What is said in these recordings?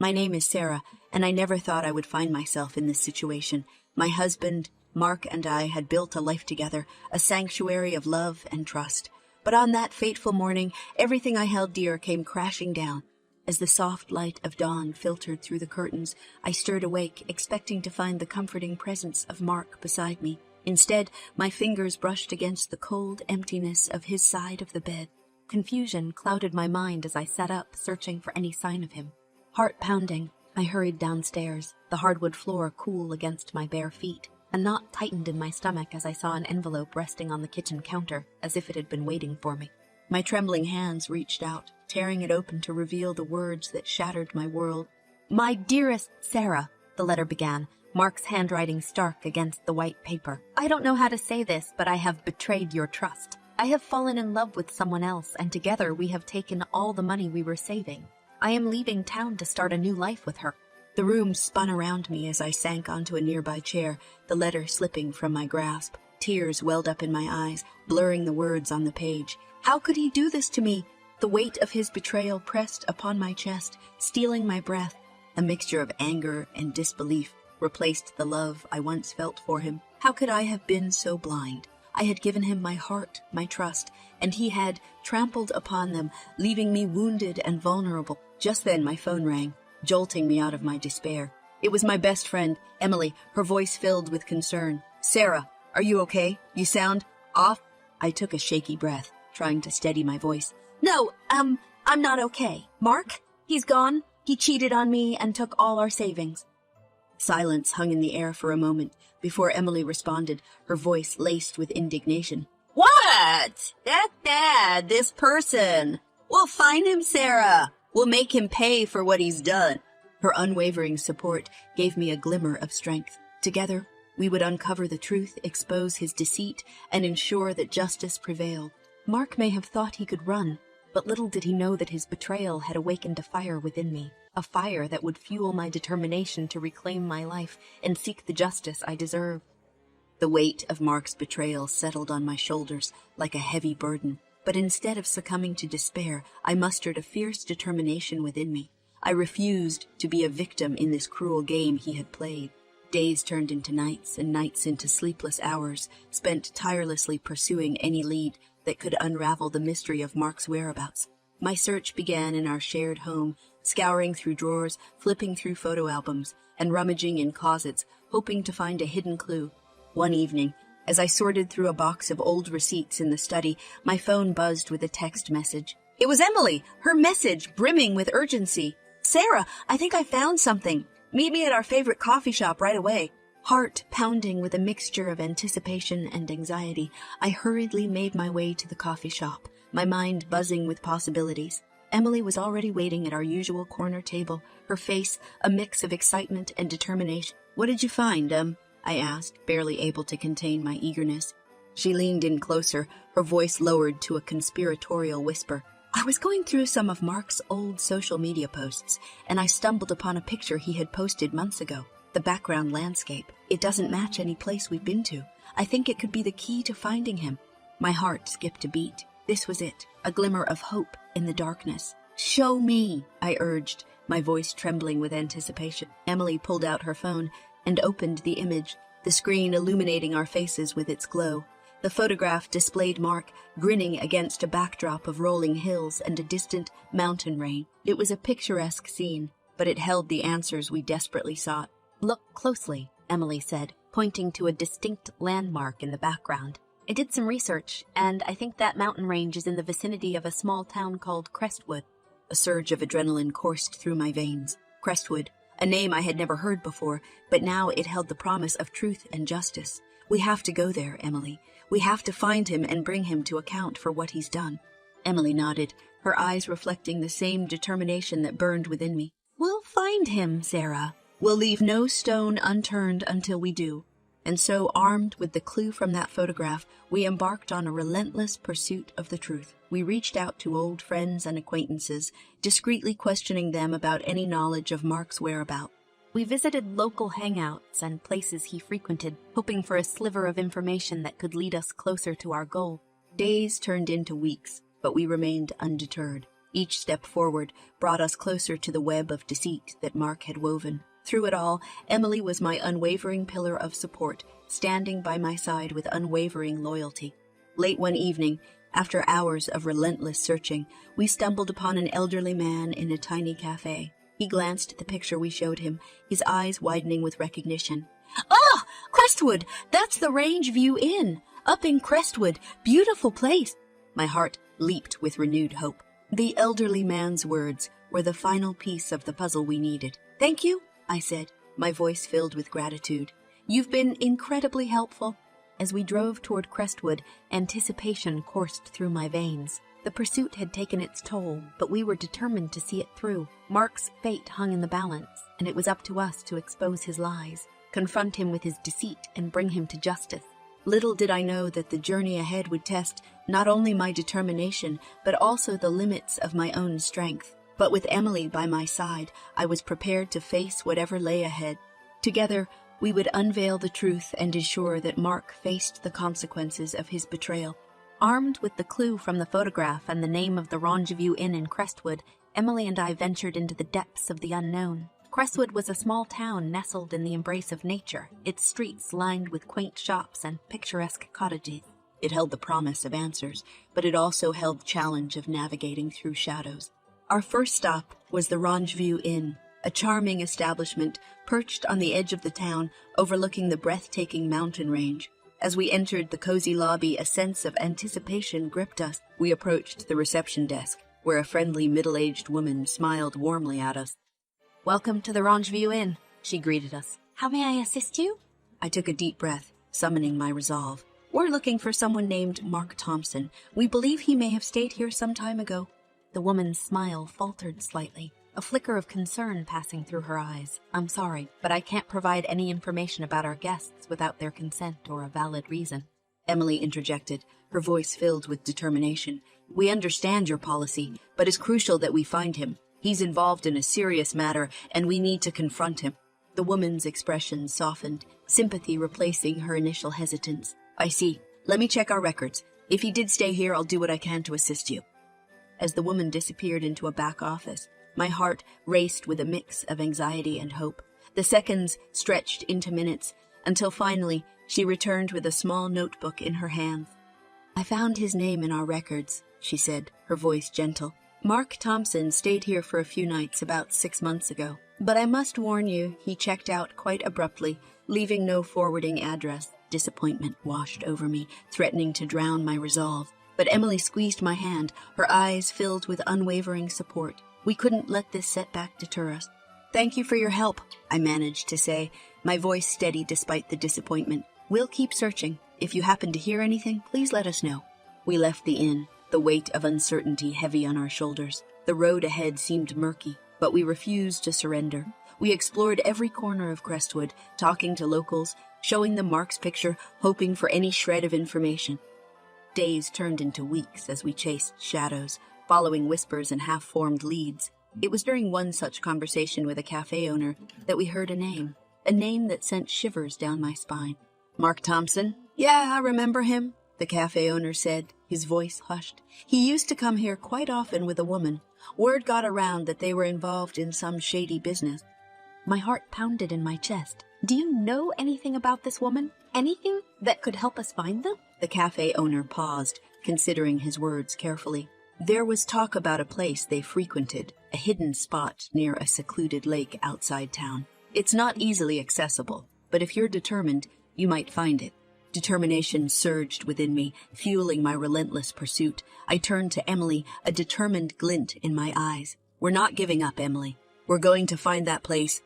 My name is Sarah, and I never thought I would find myself in this situation. My husband, Mark, and I had built a life together, a sanctuary of love and trust. But on that fateful morning, everything I held dear came crashing down. As the soft light of dawn filtered through the curtains, I stirred awake, expecting to find the comforting presence of Mark beside me. Instead, my fingers brushed against the cold emptiness of his side of the bed. Confusion clouded my mind as I sat up, searching for any sign of him. Heart pounding, I hurried downstairs, the hardwood floor cool against my bare feet. A knot tightened in my stomach as I saw an envelope resting on the kitchen counter, as if it had been waiting for me. My trembling hands reached out, tearing it open to reveal the words that shattered my world. "My dearest Sarah," the letter began, Mark's handwriting stark against the white paper. "I don't know how to say this, but I have betrayed your trust. I have fallen in love with someone else, and together we have taken all the money we were saving. I am leaving town to start a new life with her." The room spun around me as I sank onto a nearby chair, the letter slipping from my grasp. Tears welled up in my eyes, blurring the words on the page. How could he do this to me? The weight of his betrayal pressed upon my chest, stealing my breath. A mixture of anger and disbelief replaced the love I once felt for him. How could I have been so blind? I had given him my heart, my trust, and he had trampled upon them, leaving me wounded and vulnerable. Just then my phone rang, jolting me out of my despair. It was my best friend, Emily, her voice filled with concern. "Sarah, are you okay? You sound off." I took a shaky breath, trying to steady my voice. "No, I'm not okay. Mark? He's gone. He cheated on me and took all our savings." Silence hung in the air for a moment before Emily responded, her voice laced with indignation. "What? That bad, this person. We'll find him, Sarah. We'll make him pay for what he's done." Her unwavering support gave me a glimmer of strength. Together, we would uncover the truth, expose his deceit, and ensure that justice prevailed. Mark may have thought he could run, but little did he know that his betrayal had awakened a fire within me, a fire that would fuel my determination to reclaim my life and seek the justice I deserve. The weight of Mark's betrayal settled on my shoulders like a heavy burden, but instead of succumbing to despair, I mustered a fierce determination within me. I refused to be a victim in this cruel game he had played. Days turned into nights, and nights into sleepless hours, spent tirelessly pursuing any lead that could unravel the mystery of Mark's whereabouts. My search began in our shared home, scouring through drawers, flipping through photo albums, and rummaging in closets, hoping to find a hidden clue. One evening, as I sorted through a box of old receipts in the study, my phone buzzed with a text message. It was Emily, her message brimming with urgency. "Sarah, I think I found something. Meet me at our favorite coffee shop right away." Heart pounding with a mixture of anticipation and anxiety, I hurriedly made my way to the coffee shop, my mind buzzing with possibilities. Emily was already waiting at our usual corner table, her face a mix of excitement and determination. "What did you find, I asked, barely able to contain my eagerness. She leaned in closer, her voice lowered to a conspiratorial whisper. "I was going through some of Mark's old social media posts, and I stumbled upon a picture he had posted months ago. The background landscape. It doesn't match any place we've been to. I think it could be the key to finding him." My heart skipped a beat. This was it, a glimmer of hope in the darkness. "Show me," I urged, my voice trembling with anticipation. Emily pulled out her phone and opened the image, the screen illuminating our faces with its glow. The photograph displayed Mark, grinning against a backdrop of rolling hills and a distant mountain range. It was a picturesque scene, but it held the answers we desperately sought. "Look closely," Emily said, pointing to a distinct landmark in the background. "I did some research, and I think that mountain range is in the vicinity of a small town called Crestwood." A surge of adrenaline coursed through my veins. Crestwood, a name I had never heard before, but now it held the promise of truth and justice. "We have to go there, Emily. We have to find him and bring him to account for what he's done." Emily nodded, her eyes reflecting the same determination that burned within me. "We'll find him, Sarah. We'll leave no stone unturned until we do." And so, armed with the clue from that photograph, we embarked on a relentless pursuit of the truth. We reached out to old friends and acquaintances, discreetly questioning them about any knowledge of Mark's whereabouts. We visited local hangouts and places he frequented, hoping for a sliver of information that could lead us closer to our goal. Days turned into weeks, but we remained undeterred. Each step forward brought us closer to the web of deceit that Mark had woven. Through it all, Emily was my unwavering pillar of support, standing by my side with unwavering loyalty. Late one evening, after hours of relentless searching, we stumbled upon an elderly man in a tiny cafe. He glanced at the picture we showed him, his eyes widening with recognition. "Ah! Crestwood! That's the Rangeview Inn! Up in Crestwood! Beautiful place!" My heart leaped with renewed hope. The elderly man's words were the final piece of the puzzle we needed. "Thank you," I said, my voice filled with gratitude. "You've been incredibly helpful." As we drove toward Crestwood, anticipation coursed through my veins. The pursuit had taken its toll, but we were determined to see it through. Mark's fate hung in the balance, and it was up to us to expose his lies, confront him with his deceit, and bring him to justice. Little did I know that the journey ahead would test not only my determination, but also the limits of my own strength. But with Emily by my side, I was prepared to face whatever lay ahead. Together, we would unveil the truth and ensure that Mark faced the consequences of his betrayal. Armed with the clue from the photograph and the name of the Rangeview Inn in Crestwood, Emily and I ventured into the depths of the unknown. Crestwood was a small town nestled in the embrace of nature, its streets lined with quaint shops and picturesque cottages. It held the promise of answers, but it also held the challenge of navigating through shadows. Our first stop was the Rangeview Inn, a charming establishment perched on the edge of the town, overlooking the breathtaking mountain range. As we entered the cozy lobby, a sense of anticipation gripped us. We approached the reception desk, where a friendly middle-aged woman smiled warmly at us. "Welcome to the Rangeview Inn," she greeted us. "How may I assist you?" I took a deep breath, summoning my resolve. "We're looking for someone named Mark Thompson. We believe he may have stayed here some time ago." The woman's smile faltered slightly, a flicker of concern passing through her eyes. "I'm sorry, but I can't provide any information about our guests without their consent or a valid reason." Emily interjected, her voice filled with determination. "We understand your policy, but it's crucial that we find him. He's involved in a serious matter, and we need to confront him." The woman's expression softened, sympathy replacing her initial hesitance. "I see. Let me check our records. If he did stay here, I'll do what I can to assist you." As the woman disappeared into a back office, my heart raced with a mix of anxiety and hope. The seconds stretched into minutes, until finally she returned with a small notebook in her hands. "I found his name in our records," she said, her voice gentle. "Mark Thompson stayed here for a few nights about 6 months ago. But I must warn you, he checked out quite abruptly, leaving no forwarding address." Disappointment washed over me, threatening to drown my resolve. But Emily squeezed my hand, her eyes filled with unwavering support. We couldn't let this setback deter us. "Thank you for your help," I managed to say, my voice steady despite the disappointment. "We'll keep searching. If you happen to hear anything, please let us know." We left the inn, the weight of uncertainty heavy on our shoulders. The road ahead seemed murky, but we refused to surrender. We explored every corner of Crestwood, talking to locals, showing them Mark's picture, hoping for any shred of information. Days turned into weeks as we chased shadows, following whispers and half-formed leads. It was during one such conversation with a cafe owner that we heard a name that sent shivers down my spine. "Mark Thompson? Yeah, I remember him," the cafe owner said, his voice hushed. "He used to come here quite often with a woman. Word got around that they were involved in some shady business." My heart pounded in my chest. "Do you know anything about this woman? Anything that could help us find them?" The cafe owner paused, considering his words carefully. "There was talk about a place they frequented, a hidden spot near a secluded lake outside town. It's not easily accessible, but if you're determined, you might find it." Determination surged within me, fueling my relentless pursuit. I turned to Emily, a determined glint in my eyes. "We're not giving up, Emily. We're going to find that place."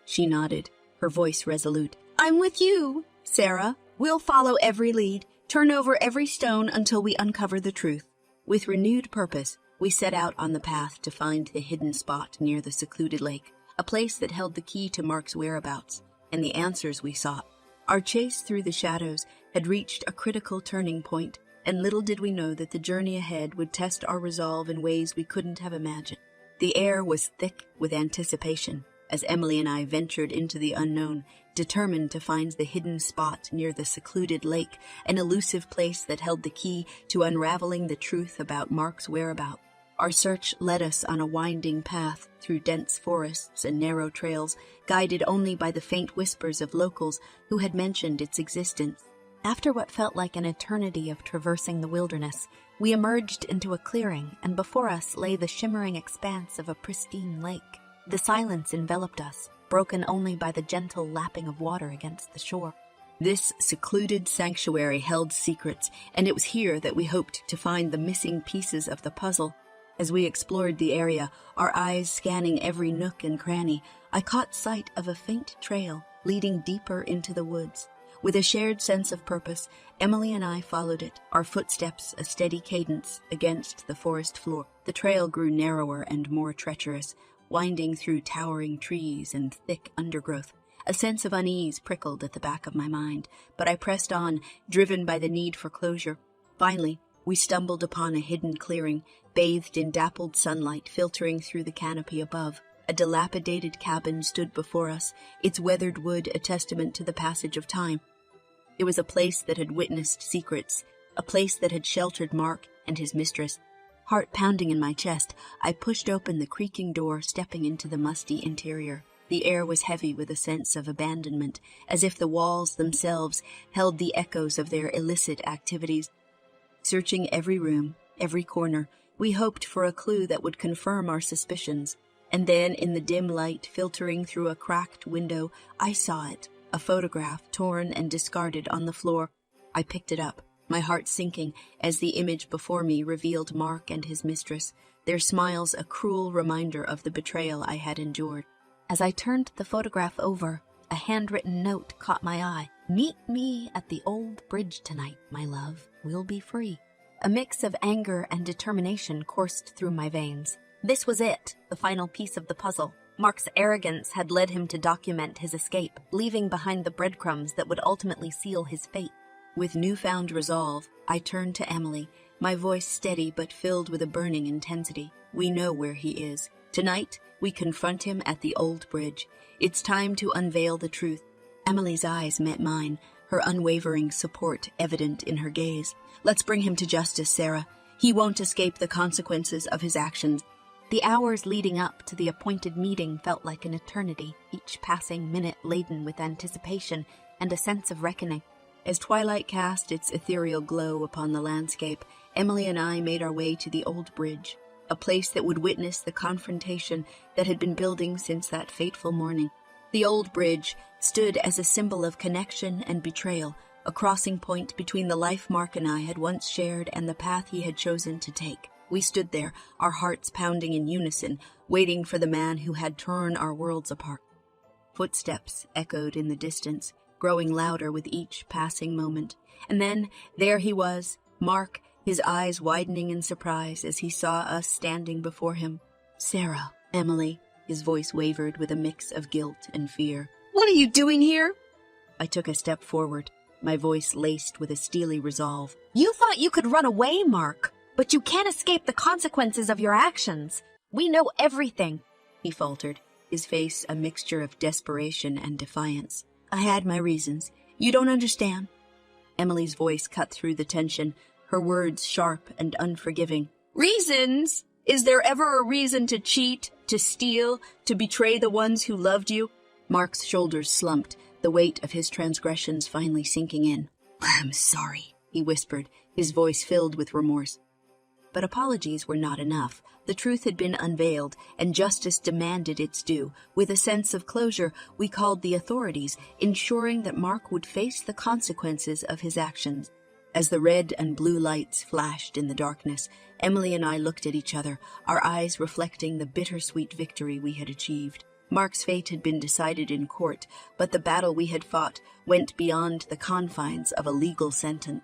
She nodded, her voice resolute. "I'm with you, Sarah. We'll follow every lead, turn over every stone until we uncover the truth." With renewed purpose, we set out on the path to find the hidden spot near the secluded lake, a place that held the key to Mark's whereabouts and the answers we sought. Our chase through the shadows had reached a critical turning point, and little did we know that the journey ahead would test our resolve in ways we couldn't have imagined. The air was thick with anticipation as Emily and I ventured into the unknown, determined to find the hidden spot near the secluded lake, an elusive place that held the key to unraveling the truth about Mark's whereabouts. Our search led us on a winding path through dense forests and narrow trails, guided only by the faint whispers of locals who had mentioned its existence. After what felt like an eternity of traversing the wilderness, we emerged into a clearing, and before us lay the shimmering expanse of a pristine lake. The silence enveloped us, broken only by the gentle lapping of water against the shore. This secluded sanctuary held secrets, and it was here that we hoped to find the missing pieces of the puzzle. As we explored the area, our eyes scanning every nook and cranny, I caught sight of a faint trail leading deeper into the woods. With a shared sense of purpose, Emily and I followed it, our footsteps a steady cadence against the forest floor. The trail grew narrower and more treacherous, winding through towering trees and thick undergrowth. A sense of unease prickled at the back of my mind, but I pressed on, driven by the need for closure. Finally, we stumbled upon a hidden clearing, bathed in dappled sunlight filtering through the canopy above. A dilapidated cabin stood before us, its weathered wood a testament to the passage of time. It was a place that had witnessed secrets, a place that had sheltered Mark and his mistress. Heart pounding in my chest, I pushed open the creaking door, stepping into the musty interior. The air was heavy with a sense of abandonment, as if the walls themselves held the echoes of their illicit activities. Searching every room, every corner, we hoped for a clue that would confirm our suspicions. And then, in the dim light filtering through a cracked window, I saw it, a photograph torn and discarded on the floor. I picked it up, my heart sinking as the image before me revealed Mark and his mistress, their smiles a cruel reminder of the betrayal I had endured. As I turned the photograph over, a handwritten note caught my eye. "Meet me at the old bridge tonight, my love. We'll be free." A mix of anger and determination coursed through my veins. This was it, the final piece of the puzzle. Mark's arrogance had led him to document his escape, leaving behind the breadcrumbs that would ultimately seal his fate. With newfound resolve, I turned to Emily, my voice steady but filled with a burning intensity. "We know where he is. Tonight, we confront him at the old bridge. It's time to unveil the truth." Emily's eyes met mine, her unwavering support evident in her gaze. "Let's bring him to justice, Sarah. He won't escape the consequences of his actions." The hours leading up to the appointed meeting felt like an eternity, each passing minute laden with anticipation and a sense of reckoning. As twilight cast its ethereal glow upon the landscape, Emily and I made our way to the old bridge, a place that would witness the confrontation that had been building since that fateful morning. The old bridge stood as a symbol of connection and betrayal, a crossing point between the life Mark and I had once shared and the path he had chosen to take. We stood there, our hearts pounding in unison, waiting for the man who had torn our worlds apart. Footsteps echoed in the distance, growing louder with each passing moment. And then, there he was, Mark, his eyes widening in surprise as he saw us standing before him. "Sarah, Emily," his voice wavered with a mix of guilt and fear. "What are you doing here?" I took a step forward, my voice laced with a steely resolve. "You thought you could run away, Mark, but you can't escape the consequences of your actions. We know everything," he faltered, his face a mixture of desperation and defiance. "I had my reasons. You don't understand." Emily's voice cut through the tension, her words sharp and unforgiving. "Reasons? Is there ever a reason to cheat, to steal, to betray the ones who loved you?" Mark's shoulders slumped, the weight of his transgressions finally sinking in. "I'm sorry," he whispered, his voice filled with remorse. But apologies were not enough. The truth had been unveiled, and justice demanded its due. With a sense of closure, we called the authorities, ensuring that Mark would face the consequences of his actions. As the red and blue lights flashed in the darkness, Emily and I looked at each other, our eyes reflecting the bittersweet victory we had achieved. Mark's fate had been decided in court, but the battle we had fought went beyond the confines of a legal sentence.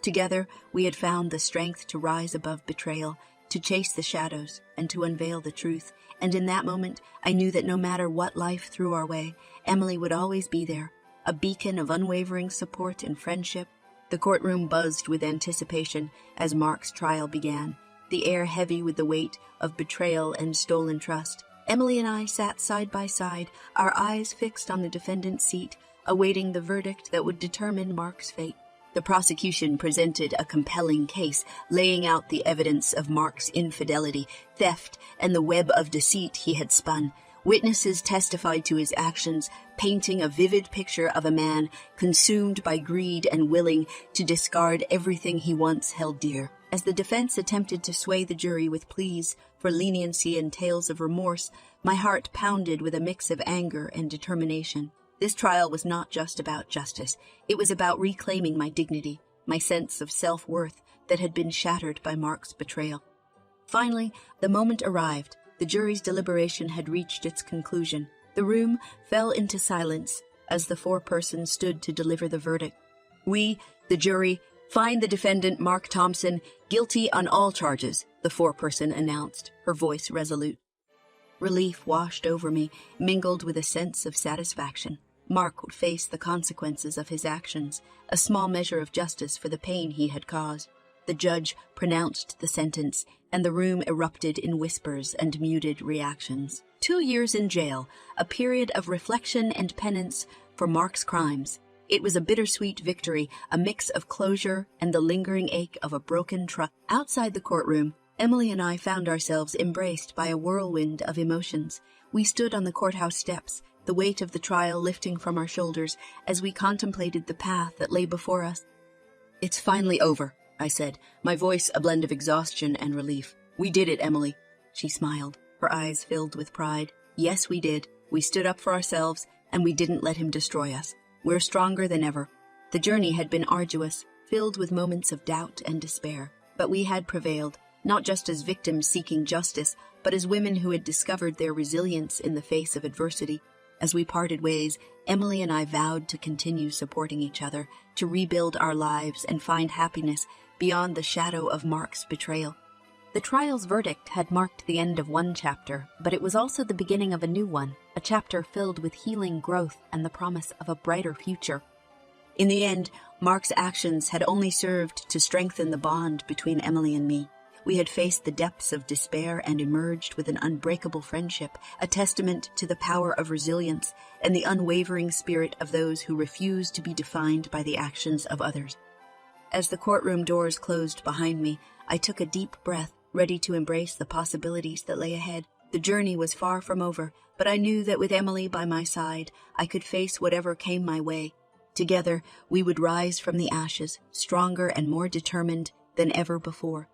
Together, we had found the strength to rise above betrayal, to chase the shadows, and to unveil the truth. And in that moment, I knew that no matter what life threw our way, Emily would always be there, a beacon of unwavering support and friendship. The courtroom buzzed with anticipation as Mark's trial began, the air heavy with the weight of betrayal and stolen trust. Emily and I sat side by side, our eyes fixed on the defendant's seat, awaiting the verdict that would determine Mark's fate. The prosecution presented a compelling case, laying out the evidence of Mark's infidelity, theft, and the web of deceit he had spun. Witnesses testified to his actions, painting a vivid picture of a man consumed by greed and willing to discard everything he once held dear. As the defense attempted to sway the jury with pleas for leniency and tales of remorse, my heart pounded with a mix of anger and determination. This trial was not just about justice. It was about reclaiming my dignity, my sense of self-worth that had been shattered by Mark's betrayal. Finally, the moment arrived. The jury's deliberation had reached its conclusion. The room fell into silence as the foreperson stood to deliver the verdict. We, the jury, find the defendant Mark Thompson guilty on all charges, the foreperson announced, her voice resolute. Relief washed over me, mingled with a sense of satisfaction. Mark would face the consequences of his actions, a small measure of justice for the pain he had caused. The judge pronounced the sentence, and the room erupted in whispers and muted reactions. 2 years in jail, a period of reflection and penance for Mark's crimes. It was a bittersweet victory, a mix of closure and the lingering ache of a broken trust. Outside the courtroom, Emily and I found ourselves embraced by a whirlwind of emotions. We stood on the courthouse steps, the weight of the trial lifting from our shoulders as we contemplated the path that lay before us. "It's finally over," I said, my voice a blend of exhaustion and relief. "We did it, Emily." She smiled, her eyes filled with pride. "Yes, we did. We stood up for ourselves, and we didn't let him destroy us. We're stronger than ever." The journey had been arduous, filled with moments of doubt and despair. But we had prevailed, not just as victims seeking justice, but as women who had discovered their resilience in the face of adversity. As we parted ways, Emily and I vowed to continue supporting each other, to rebuild our lives and find happiness beyond the shadow of Mark's betrayal. The trial's verdict had marked the end of one chapter, but it was also the beginning of a new one, a chapter filled with healing growth and the promise of a brighter future. In the end, Mark's actions had only served to strengthen the bond between Emily and me. We had faced the depths of despair and emerged with an unbreakable friendship, a testament to the power of resilience and the unwavering spirit of those who refuse to be defined by the actions of others. As the courtroom doors closed behind me, I took a deep breath, ready to embrace the possibilities that lay ahead. The journey was far from over, but I knew that with Emily by my side, I could face whatever came my way. Together, we would rise from the ashes, stronger and more determined than ever before.